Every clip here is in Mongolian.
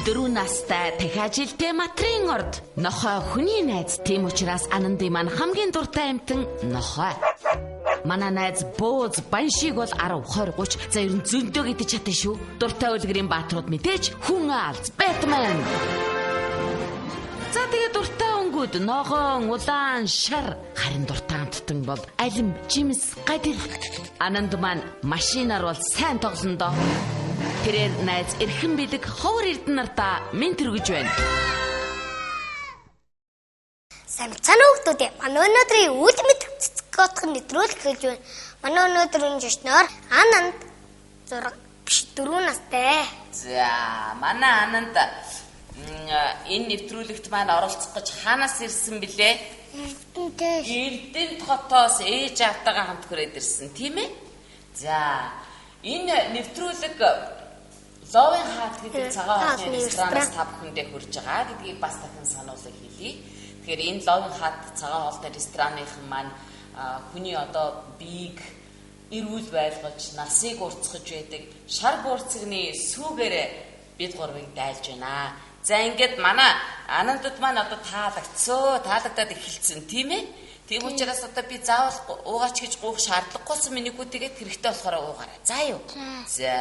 4 настай дахиажилтэй матрын орд нохой хүний найз. Тийм учраас Анандын маань хамгийн дуртай амтан нохой. Манай найз бууз баншиг бол 10 20 30 за ер нь зөндөө гэдэг чадсан шүү. Дуртай үлгэрийн баатрууд мэдээж хүн алз Бэтмен. За тэгээ дуртай өнгүүд ногоон, улаан, шар. Харин дуртай амттан бол алим, жимс, гадил. Ананд маань машинаар бол сайн тоглоно доо. Тэрээр найз эрхэн бэлэг ховор эрдэнэ нартаа минь тэргэж байна. Самцан хүүхдүүд манай өнөөдрийн үлмэт цэцготхон нэвтрүүлэг хийж байна. Манай өнөөдрийн жишноор Ананд 4 настай. За манай Ананд энэ нэвтрүүлэгт маань оролцох гэж хаанаас ирсэн бilé? Эрдэнэт хотоос ээж автагаа хамт хүрээд ирсэн, тийм ээ? За энэ нэвтрүүлэг Ловын хаалт гэдэг цагаан хоолны ресторанаас та бүхэндээ хүрж байгаа гэдгийг бас дахин сануулга хийлье. Тэгэхээр энэ Ловын хаалт цагаан хоолны ресторанынхан маань хүний одоо биеийг эрүүл байлгаж, насыг уртсгаж байдаг шар буурцагны сүүгээрээ бид гурвыг дайлж байна. За ингээд манай Анандд маань одоо таалагдаад эхэлсэн, тийм ээ? Тийм учраас одоо би заавал уугаач гэж гуух шаардлагагүйсэн минийгүү тэгээд хэрэгтэй болохоор уугаарай. За юу? За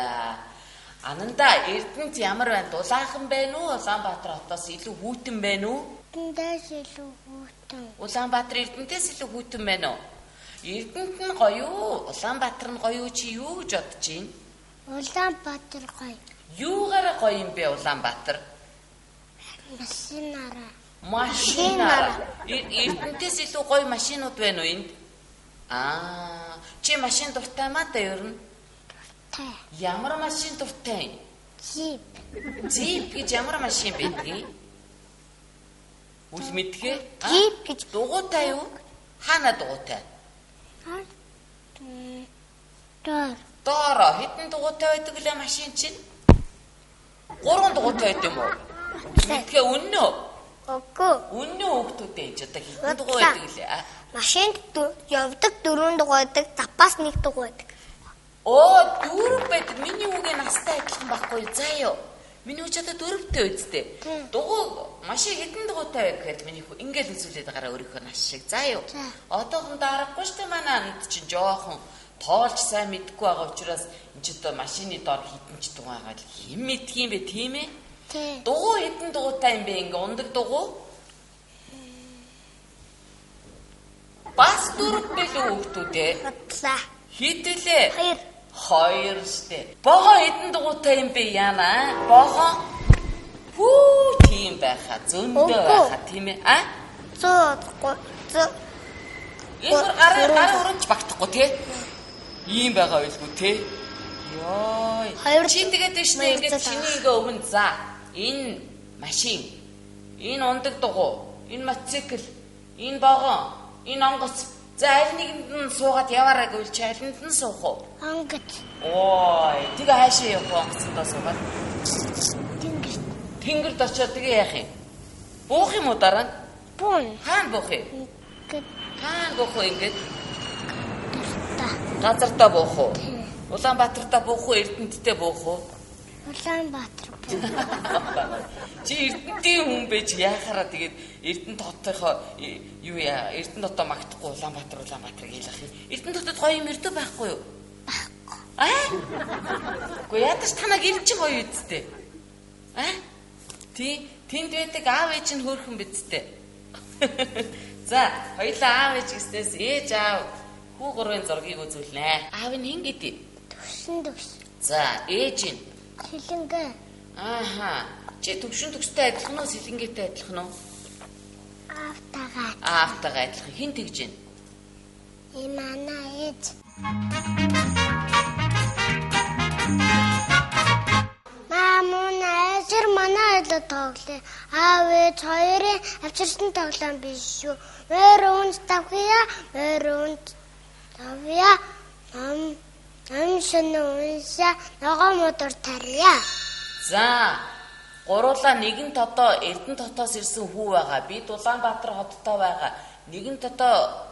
Ананда Эрдэнэт ямар байна? Дулаахан байна уу? Улаанбаатар хотоос илүү хүйтэн байна уу? Эрдэнэтээс илүү хүйтэн. Улаанбаатар Эрдэнэтээс илүү хүйтэн байна уу? Эрдэнэт нь гоё уу? Улаанбаатар нь гоё уу чи юу гэж бодож байна? Улаанбаатар гоё. Юугаараа гоё юм бэ Улаанбаатар? Машинаараа. Эрдэнэтээс илүү гоё машинууд байна уу энд? Чи машин дуртай маа та ер нь? Ямар машин дуртай? Джип. Джип гэж ямар машин бэ? Үл мэдгээ? Джип гэж дугуйтай юу? Хаана дугуйтай? Доор хэдэн дугуйтай байдаг лээ машин чинь? 3 дугуйтай байд юм уу? Мэдгээ үнэн үү? Үгүй. Үнэн хүүхдүүдээ ч одоо хэдэн дугуй байдаг лээ? Машинд явдаг 4 дугуй байдаг, запас 1 дугуй байдаг. Оо, 4 байдаг. Миний үгийн настай адилхан байхгүй заа юу? Миний үуч одоо 4-тэй үсттэй. Дугуй машин хэдэн дугуйтай байг гэхэд миний хүү ингээл үзүүлээд гараа өөрийнхөө нас шиг заа юу? Одоохондоо аргагүй шүү дээ манай Ананд чинь жоохон тоолж сайн мэдгүй байгаа учраас энэ ч одоо машины дор хитэн ч дугуй байгаа л хэм мэдх юм бэ тийм ээ? Дугуй хэдэн дугуйтай юм бэ ингээ ундаг дугуй? Бас 4 бэл хүүхдүүдээ. Бодлаа. Хитэлээ. 2 штэ. Богоо хэдэн дугуйтай юм бэ яана? Богоо. Хүү тийм байхаа зөндөө байхаа тийм ээ. Энэ гараа өрөмж багтахгүй тий. Ийм байгаа байлгүй тий. Йой. Чи тэгээд дэшнэ ингээд чиний ингээ өмнө за. Энэ машин. Энэ ундаг дугуй. Энэ мотоцикл. Энэ богоо. Энэ онгоц. За аль нэгэнд нь суугаад яваарай гэвэл чи алинд нь суух уу? Онгоц. Ой, тэгээ хаашаа явах вэ онгоцондоо суугаад? Тэнгэрт очиод тэгээ яах юм? Буух юм уу дараа нь? Буун. Хаана буух юм? Ингээд. Хаана буух вэ ингээд? Газартаа буух уу? Улаанбаатартаа буух уу? Эрдэнэттэй буух уу? Улаанбаатар. Чи Эрдэнэтийн хүн байж яахаараа тэгээд Эрдэнэт хотынхоо юу яа Эрдэнэт хотоо магтахгүй Улаанбаатар гэлэх юм. Эрдэнэт хотод гоё юм өртөө байхгүй юу? Байхгүй ядаж танаг ил чи гоё үсттэй. Тэнд байдаг аав ээж нь хөөрхөн бидтэй. За хоёлаа аав ээж гэснээс ээж аав хүү гурвын зургийг үзүүлнэ. Аав нь хин гэдэг? Төвс. За ээж нь Сэлэнгэ. Чи төвшөнтэй адилхан уу сэлэнгээтэй адилхан уу? Аавтайгаа адилхан. Хин тэгж гин? Манай ээж. Ээжэр манай айлаа тоглоё. Аав ээж хоёрын авчирсан тоглоом биш шүү. Мөрөнд тавья. Амшнуунса ногоо модор тарья. За, гуруула нэгэн тодоо Эрдэнэт хотоос ирсэн хүү байгаа. Би Улаанбаатар хоттой байгаа. Нэгэн тодоо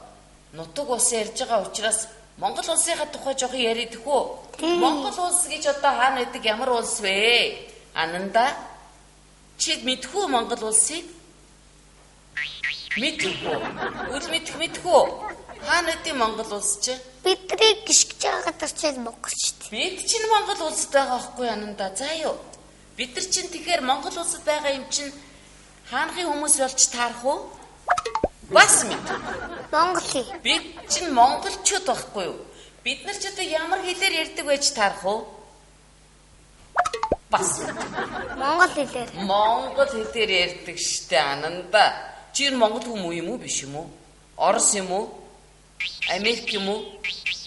нутаг ус ярьж байгаа учраас Монгол улсынхаа тухай жоох яриад хөө. Монгол улс гэж одоо хаана байдаг ямар улс вэ? Ананда Чи мэдхүү Монгол улсыг? Мэдхгүй. Үл мэдхгүй. Хаана үдийн Монгол улс чи? Бидний гიშгэж байгаа гадар ч Монгол шүү дээ. Бид чинь Монгол улсад байгаа байхгүй ананда. За юу. Бид нар чинь тэгэхээр Монгол улсад байгаа юм чинь хаанхын хүмүүс болж таарах уу? Бас мэд. Монголын. Бид чинь монголчууд байхгүй юу? Бид нар ч одоо ямар хэлээр ярьдаг байж таарах уу? Бас. Монгол хэлээр. Монгол хэлээр ярьдаг штэ ананда. Чи Монгол хүмүүс юм уу биш юм уу? Орос юм уу? Америк юм уу?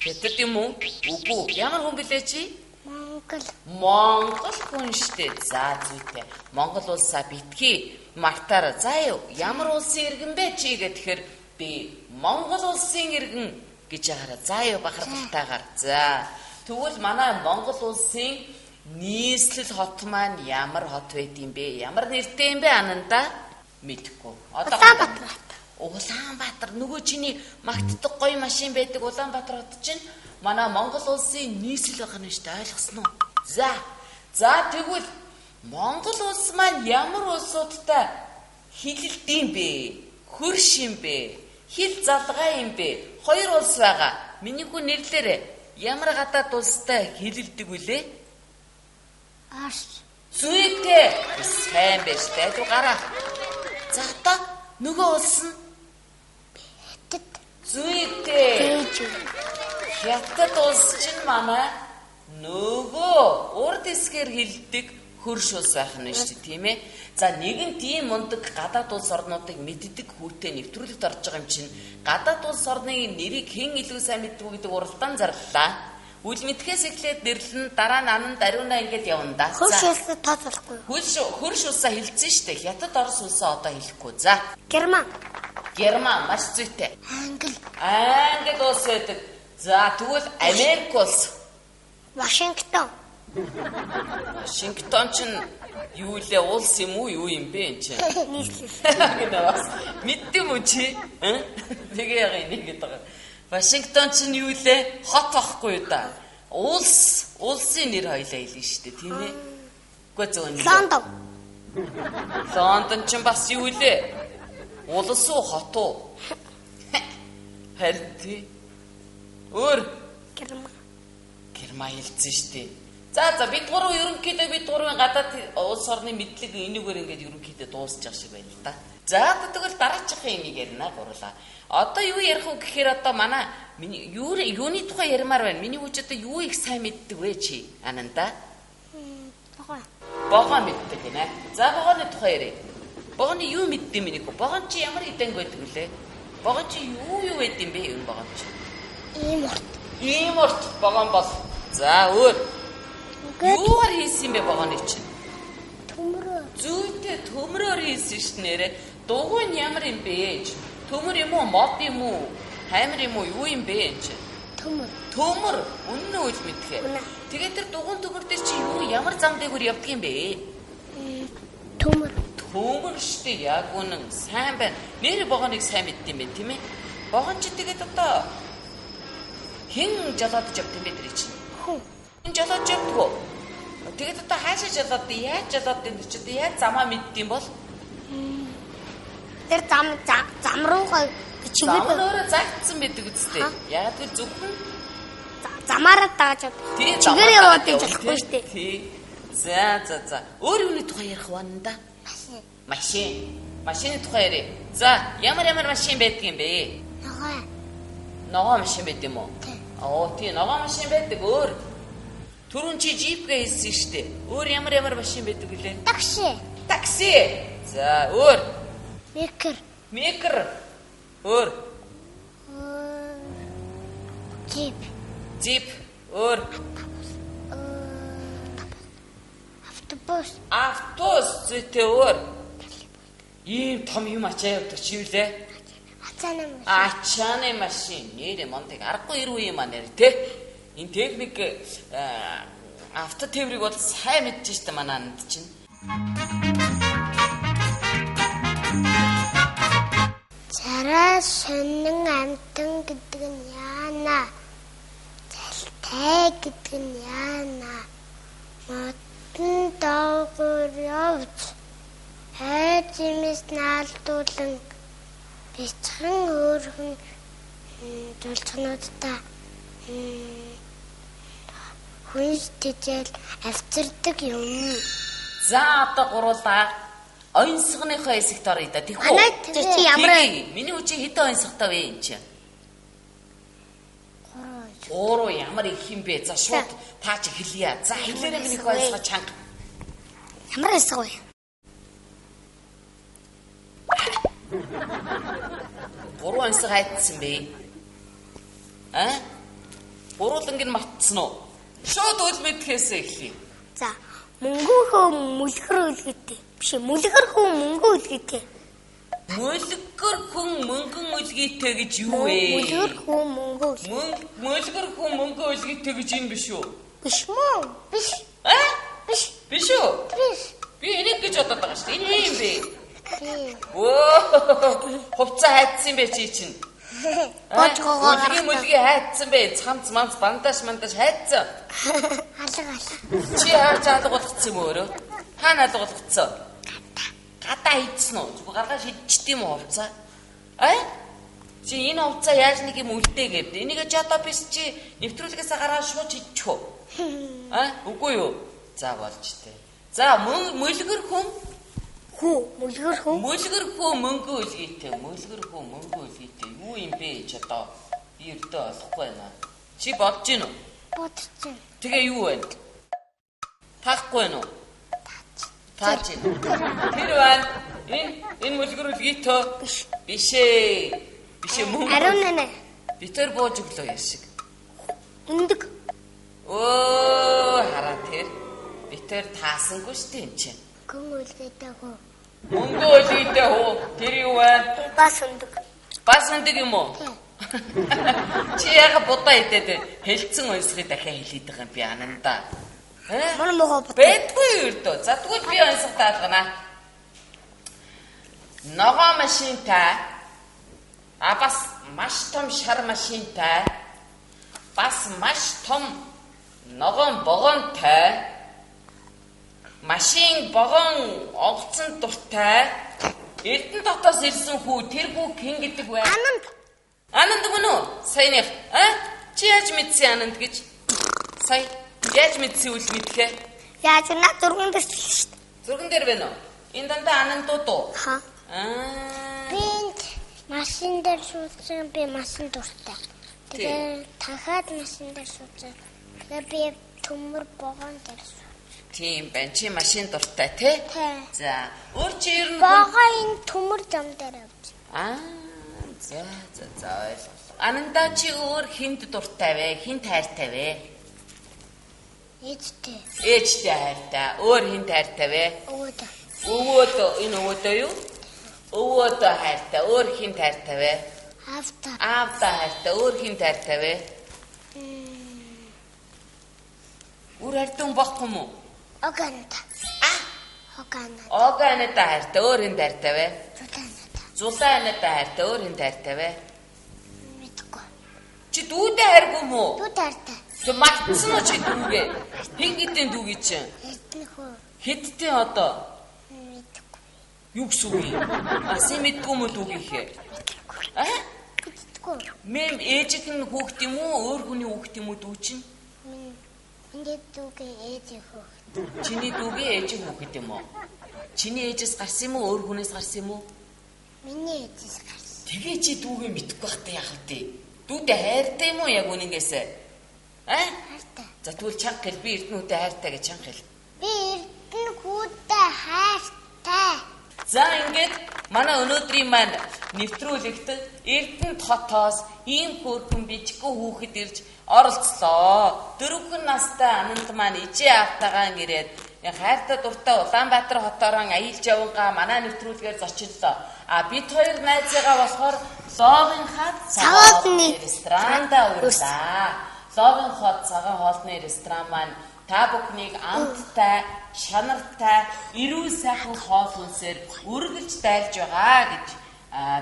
Хятад юм уу? Үгүй. Ямар хүн блэ чи? Монгол. Монгол хүн штэ. За зүйтэй. Монгол улсаа битгий мартаараа. За юу. Ямар улсын иргэн бэ чи гэхээр би Монгол улсын иргэн гэж ягараа. За юу бахархалтайгаар. За. Тэгвэл манай Монгол улсын нийслэл хот маань ямар хот байд юм бэ? Ямар нэртэй юм бэ ананда? Мэдхгүй. Одоо Улаанбаатар нөгөө чиний магтдаг гоё машин байдаг Улаанбаатар хот чинь манай Монгол улсын нийслэл байгаа нь шүү дээ. Ойлгосноо? За тэгвэл Монгол улс маань ямар улсуудтай хилэлдэм бэ? Хөрш юм бэ? Хил залгаа юм бэ? Хоёр улс байгаа. Миний хүн нэрлээрээ ямар гадаад улстай хилэлдэг вүлээ? Арш. Зүйтэй. Сайн байж таа гараа. За одоо нөгөө улс нь зүйтэй. Хятад улс чинь манай нөгөө урд эсгээр хилдэг хөрш улс байх нь шүү дээ, тийм ээ. За нэгэн тийм мундаг гадаад улс орнуудыг мэддэг хүүтэй нэвтрүүлэгт орж байгаа юм чинь гадаад улс орны нэрийг хэн илүү сайн мэддэг үү гэдэг уралдаан зарлаа. Үл мэдхээс эхлээд нэрлэн дараа нь анан даруунаа ингэж явна да. Хөрш улсаа тооцоолохгүй. Хөрш улсаа хэлсэн шүү дээ. Хятад Орос улсаа одоо хэлэхгүй. За. Герман маш зүйтэй. Англи улс байдаг. За тэгвэл Америк улс. Вашингтон чинь юу лээ улс юм уу юу юм бэ энэ чинь? нийслэл. Мэддэм үү чи? Тэгээ яг энийг гэдэг. Вашингтон чинь юу лээ? Хот ахгүй юу да? Улсын нэр хоёлаа хэлнэ шүү дээ, тийм ээ. Үгүй зөв. Лондон чинь бас юу лээ? Улс уу хот уу? Харин тий. Өөр Герман хэлсэн шүү дээ. За бид гурав ерөнхийдөө бид гурвын гадаад улс орны мэдлэг энийгээр ингээд ерөнхийдөө дуусчих шиг байна л да. За тэгвэл дараачихын энийг ярина гурлаа. Одоо юу ярих вэ гэхээр одоо манай юуны тухай ярмаар байна. Миний хүч одоо юу их сайн мэддэг вэ чи? Ананда? Богоо мэддэг гинэ. За богооны тухай ярив. Богооны юу мэддэг миний хөө? Богоо чи ямар иданг байдаг вүлээ? Богоо чи юу байд юм бэ энэ богоо чи? Ийморт богоо бол. За өөр. Юугаар хийсэн бэ богооны чи? Зүйтэй төмрөөр хийсэн ш нэрэ. Дугуй нь ямар юм бэ? Төмөр юм уу? Мод юм уу? Хаймар юм уу? Юу юм бэ энэ? Төмөр. Үнэн үл мэдхээ. Тэгээд тэр дугуун төмөр дээр чи юу ямар зам дээгүүр явдаг юм бэ? Төмөр штэ яг үнэн сайн байна. Нэр богоныг сайн мэддэм бэ, тийм ээ? Богон чи тэгээд одоо хэн жолоодж явд юм бэ тэр чинь? Хэн жолоодж явдаг уу? Тэгээд одоо хаашаа жолоод яаж жолоод энэ ч одоо яаж замаа мэддэм бол? Тэр зам руугаа чигээр өөрөө загтсан байдаг үстэй. Яг тэр зөвхөн замаараа дааж чигээр яваад байж болохгүй шүү дээ. Тий. За. Өөр юуны тухай ярих ванда? Машины тухай ярив. За, ямар машин байдаг юм бэ? Ногоо машин байдаг юм уу? Тий, ногоо машин байдаг. Өөр түрүүн чи джипгээ хэлсэн шүү дээ. Өөр ямар машин байдаг вүлээ? Такси. За, өөр Микр. Өөр. Джип. Өөр. Автобус зүйтэй өөр. Ийм том юм ачаа явдаг чи үлээ. Ачааны машин. Нэрээ монтыг аргагүй ирүү юм аа нэр тэ. Энэ техник авто тээврийг бол сайн мэдж штэ манай анд чинь. Царай сонин амтан гэдэг нь яана. Залтай гэдэг нь яана. Мотон доогоор явж хайж имэс наалдуулан бяцхан өөрхөн жуулчнуудтай хүнс тэжээл авчирдаг юм. За одоо гуруулаа ойнсгоныхоо хэсэгт оръё да. Тэгвэл чи ямар миний үчи хэдэн ойнсготой вэ энэ чинь? 3 ямар их юм бэ? За шууд таа чи хэлье. За хэлээрэй миний ойнсгоо чанга. Ямар ойнсгоо вэ? 3 ойнсгоо хайдсан бэ? Гурууланг нь мартсан уу? Шууд үл мэдхээс эхлэе. За мөнгөөхөө мүлгэр үлгээтэй. Биш мүлгэр хүн мөнгө үлгээтэй. Мүлгэр хүн мөнгөн үлгээтэй гэж юу вэ? Мүлгэр хүн мөнгө үлгээтэй. Мүлгэр хүн мөнгө үлгээтэй гэж энэ биш үү? Биш мүү? Биш. Биш. Биш үү? Биш. Би энийг гэж бодоод байгаа шүү дээ. Энэ юм бэ? Тийм. Хувцас хайдсан бэ чи чинь? Божгоогоор мүлгийн хайдсан бэ? Цамц манц бандаж хайдсан. Алга. Чи хаач алга болгоцсон юм өөрөө? Хаана алга болгоцсон? Гадаа хийдсэн үү? Зүгээр гаргаж хийдчихдээ юм уу хувцас? Чи энэ хувцас яаж нэг юм үлдээгээд энийг ч одоо биш чи нэвтрүүлгээс гараад шууд хийчих үү? Үгүй юу? За болж тээ. За мүлгэр хүн мүлгэр хүн мөнгө үлгээтэй. Мүлгэр хүн мөнгө үлгээтэй. Юу юм бэ ч одоо би өртөө олохгүй байна. Чи бодож гин үү? Бодож байна. Тэгээ юу вэ? Таахгүй байна уу? Тааж байна. Тэр байна. Энэ мүлгэр үлгээтэй. Биш ээ мөнгө. Ариун нэ. Битэр бууж өглөө яшиг. Өндөг. Хараа тэр. Битэр таасангүй штэ энэ чинь. Мөнгө үлгээтэй хөө. Мөнгө үлгээтэй хөө. Тэр юу вэ? Бас өндөг. Бас өндөг юм уу? Чи яга будаа идээд хэлцэн ойсхий дахиад хэлээд байгаа юм би ананда. Мөн мөгөө бод. Бэдгүй өрдөө. За тэгвэл би ойсхтай алгана. Ногоо машинтай. Бас маш том шар машинтай. Бас маш том ногоон богоонтой. Машин богоон онгоцон дуртай. Эрдэнэ дотоос ирсэн хүү тэр хүү хэн гэдэг вэ? Ананд гүн үү? Саяных. Чи яаж мэдсэн Ананд гэж? Сая яаж мэдсэн үл мэдхээ? Яаж наа зурган дээр шүү дээ. Зурган дээр байна уу? Энэ дандаа Анандууд уу? Би машин дээр шуудсан би машин дуртай. Тэгээ дахиад машин дээр шуудсан. Тэгээ би төмөр богоон дээр шуудсан. Тийм байна. Чи машин дуртай тий? За, өөр чи ер нь богоон төмөр зам дээр явж. За ойлголоо. Ананда чи өөр хинд дуртай вэ? Хин тайртай вэ? Ээжтэй. Ээжтэй хайртай. Өөр хин тайртай вэ? Өвөөдөө. Энэ өвөөдөө юу? Өвөөдөө хайртай. Өөр хин тайртай вэ? Аавда хайртай. Өөр хин тайртай вэ? Өөр хайртай байхгүй юм уу? Оганада хайртай. Өөр хин тайртай вэ? Зулаанада хайртай. Өөр хин тайртай вэ? Мэдгүй. Чи дүүдээ хайргүй юм уу? Дүү тайртай. Тэг мартсан уу чи дүүгээ? Хин гэдэг дүүгээ чинь? Хэдтэй одоо? Мэдгүй. Юу гэсэн үг юм? Асын мэдгүй юм уу дүүгийнхээ? Мэдгүй. Мэм ээжийнх нь хүүхд юм уу? Өөр хүний хүүхд юм уу дүү чинь? Миний дүүгээ ээжийн хүүхд. Чиний дүүгээ ээжийн хүүхд юм уу? Чиний ээжээс гарсан юм уу? Өөр хүнээс гарсан юм уу? Миний ээжээс гарсан. Тэгээ чи дүүгээ мэдгүй байхдаа яах вэ? Дүүдээ хайртай юм уу яг үнэнгээсээ? Хайртай. За тэгвэл чанга гэл би Эрдэнэтэй хайртай гэж чанга гэл. Би Эрдэнэтэй хайртай. За ингээд манай өнөөдрийн маань нэвтрүүлэгт Эрдэнэт хотоос ийм хөөрхөн бичгүү хүүхэд ирж оролцлоо. 4 настай Ананд маань ижээ автагаан ирээд хайртай дуртай Улаанбаатар хотоороо аялж явангаа манай нэвтрүүлгээр зочлоо. Бид хоёр найзаагаа болохоор Ловын хад цагаатны ресторанда урлаа. Ловын хот цагаан хоолны ресторан маань та бүхнийг амттай, чанартай, эрүүл сайхан хоол хүнсээр үргэлж дайлж байгаа гэж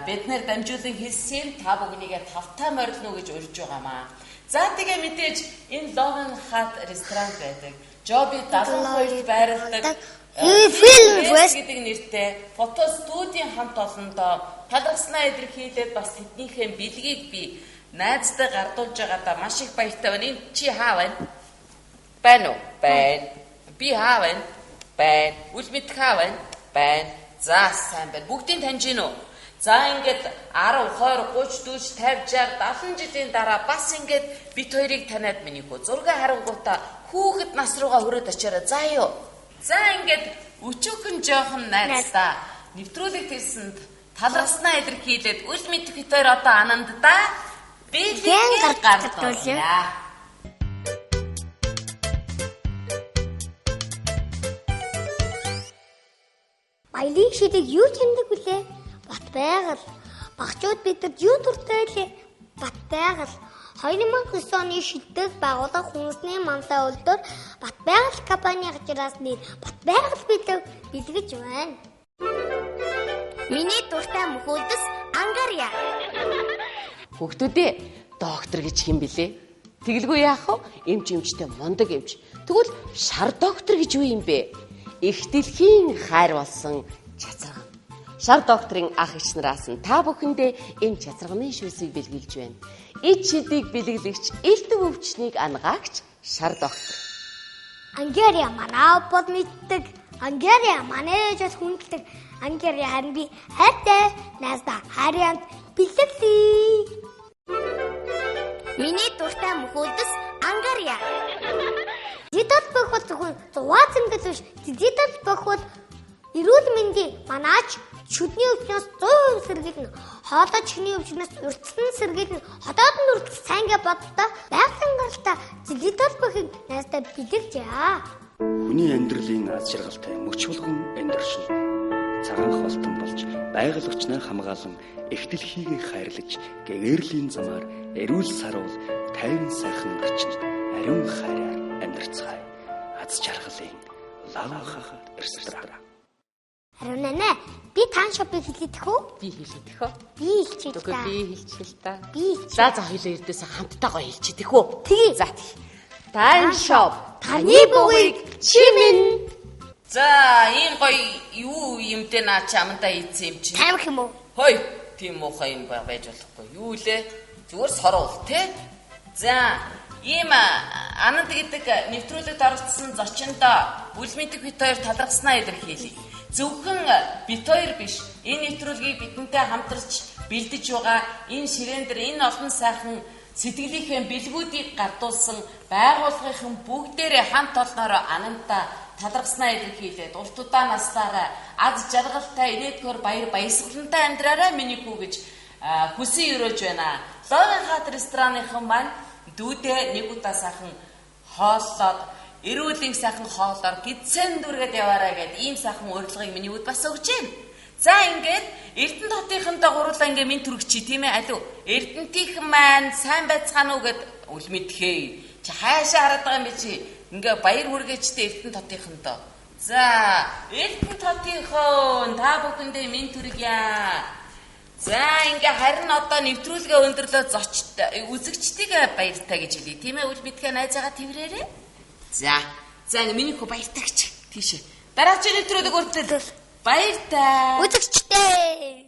бид нэр дамжуулан хэлсэн. Та бүхнийг тавтай морилно гэж урьж байгаамаа. За тэгээ мэдээж энэ Ловын хад ресторан байдаг. Жоби 72-т байрладаг Film Fest гэдэг нэртэй фото студийн хамт олондоо талархснаа илэрхийлээд бас тэднийхээ бэлгийг би найзтай гардуулж байгаадаа маш их баяртай байна. Энэ чи хаа байна? Байна уу? Байна. Би хаа байна? Байна. Үл мэд хаа байна? Байна. За сайн байна. Бүгдийг таньж гин үү? За ингээд 10, 20, 30, 40, 50, 60, 70 жилийн дараа бас ингээд бит хоёрыг таниад миний хөө зураг харангуйтаа хүүхэд нас руугаа хүрээд очиараа заа юу. За ингээд өчүүхэн жоохон найзтаа нэвтрүүлэг хийсэнд талархснаа илэрхийлээд үл мэдэх бит хоёр одоо анандаа бэлгийн гардуулъя. Баялаг шидэг юу чимдэг вүлээ? Бат байгаль. Багчууд бидэд юу дуртай лээ? Бат байгаль. 2009 оны шилдэг байгууллага хүнсний мандаа үлдээр бат байгаль компани хажраас нэр бат байгаль бэлгэж байна. Миний дуртай мөхөөдөс ангарья. Хүүхдүүдээ доктор гэж хэм бэлээ? Тэгэлгүй яах вэ? Эмчтэй мундаг эмч. Тэгвэл шар доктор гэж юу юм бэ? Их дэлхийн хайр болсон чацарган. Шар докторын ах ич нараас нь та бүхэндээ энэ чацарганы шүүсийг бэлгэлж байна. Ид шидийг бэлгэлэгч элдв өвчнийг ангаагч шар доктор. Ангарья манаа бод мэддэг. Ангарья манежэд хүндэлдэг. Ангарья харин би хайртай найздаа харьяанд бэлгэлээ. Миний дуртай мөхөөдөс ангарья. Дижитал бохот зөвхөн зугаацсан гэж биш. Дижитал бохот эрүүл мэндийн манаач шүдний өвчнөөс 100% сэргийлнэ. Хоолой чихний өвчнөөс урьдчилан сэргийлнэ. Хотоод нь үрдэл цаанга боддоо байгалийн гаралтай дижитал бохыг найздаа бэлгэжээ. Хүний амьдралын аз жаргалтай мөч болгон амьдршин цагаан холтон болж байгаль орчноо хамгаалan их дэлхийг хайрлаж гэгэрлийн замаар эрүүл саруул тайван сайхан орчинд ариун хайраар амьдарцгаая. Аз жаргалын лавхах ресторан. Аруунаа би таан шопыг хэлээдэх үү? Би хэлээдэх үү? Би хэлчихээ та. Би хэлчихэл та. Би За хоёулаа эрдээсээ хамттайгаа хэлчихэдэг үү? Тэгээ. За тий. Таан шоп Таны бүгийг чимэн. За ийм гоё юу юмтэй наа чамдаа ийцэн юм чинь. Тайвах юм уу? Хой тийм муухай юм байж болохгүй. Юу лээ? Зүгээр сорвол те. За ийм ананд гэдэг нэвтрүүлэгт оролцсон зочиндоо үл мэдэх бит хоёр талархснаа илэрхийлье. Зөвхөн бит хоёр биш. Энэ нэвтрүүлгийг бидэнтэй хамтарч бэлдэж байгаа энэ ширээн дээр энэ олон сайхан сэтгэлийнхээ бэлгүүдийг гардуулсан байгууллагын бүгдээрээ хамт олноороо анантаа талархснаа илэрхийлээд урт удаан наслаараа аз жаргалтай инээдгээр баясгалантай амьдраарай миний хүү гэж хүсэн өрөөж байна. Ловын хат ресторанынхан маань дүүдээ нэг удаа сайхан хооллоод эрүүлийн сайхан хоолоор гидсэн дүргээд яваарай гэд ийм сайхан урилгыг миний үд бас өгч байна. За ингээд Эрдэнэ хотынхонтой гурлаа ингээ минь түргчи тийм ээ алуу. Эрдэнтийнхэн маань сайн байцгаана уу гэд үл мэдхээ. Чи хаашаа хараад байгаа юм бэ чи? Ингээ баяр хүргээчтэй Эрдэнэ хотынхонтой. За Эрдэнэ хотынхон та бүхэндээ минь түргье. За ингээ харин одоо нэвтрүүлгээ өндөрлөө зочд үзэгчдийг баяртай гэж хэлье. Тийм ээ үл мэдхээ найзаагаа тэрвэрээрээ. За миний хөө баяртай гэж тийшээ. Дараагийн нэвтрүүлэг үргэлжлэл. Баяртай. Үзэгчтэй.